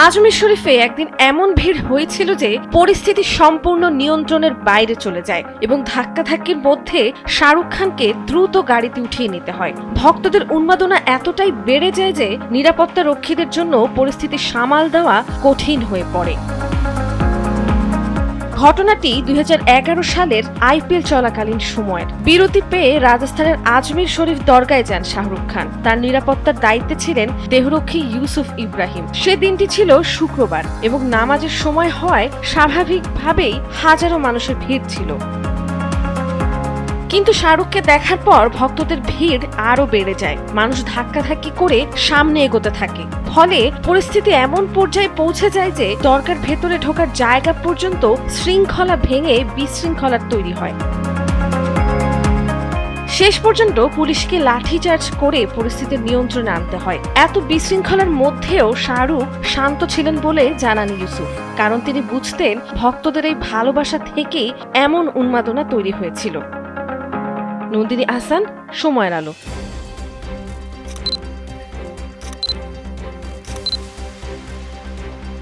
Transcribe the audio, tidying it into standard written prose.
আজমির শরীফে একদিন এমন ভিড় হয়েছিল যে পরিস্থিতি সম্পূর্ণ নিয়ন্ত্রণের বাইরে চলে যায় এবং ধাক্কাধাক্কির মধ্যে শাহরুখ খানকে দ্রুত গাড়িতে উঠিয়ে নিতে হয়। ভক্তদের উন্মাদনা এতটাই বেড়ে যায় যে নিরাপত্তা রক্ষীদের জন্য পরিস্থিতি সামাল দেওয়া কঠিন হয়ে পড়ে। ঘটনাটি ২০১১ সালের আইপিএল চলাকালীন সময়ের। বিরতি পেয়ে রাজস্থানের আজমির শরীফ দরগায় যান শাহরুখ খান। তার নিরাপত্তার দায়িত্বে ছিলেন দেহরক্ষী ইউসুফ ইব্রাহিম। সে দিনটি ছিল শুক্রবার এবং নামাজের সময় হয় স্বাভাবিকভাবেই হাজারো মানুষের ভিড় ছিল। কিন্তু শাহরুখকে দেখার পর ভক্তদের ভিড় আরো বেড়ে যায়। মানুষ ধাক্কাধাক্কি করে সামনে এগোতে থাকে। ফলে পরিস্থিতি এমন পর্যায়ে পৌঁছে যায় যে দরগার ভেতরে ঢোকার জায়গা পর্যন্ত শৃঙ্খলা ভেঙে বিশৃঙ্খলার তৈরি হয়। শেষ পর্যন্ত পুলিশকে লাঠিচার্জ করে পরিস্থিতির নিয়ন্ত্রণে আনতে হয়। এত বিশৃঙ্খলার মধ্যেও শাহরুখ শান্ত ছিলেন বলে জানান ইউসুফ, কারণ তিনি বুঝতেন ভক্তদের এই ভালোবাসা থেকেই এমন উন্মাদনা তৈরি হয়েছিল। নন্দিনী আহসান, সময়ের আলো।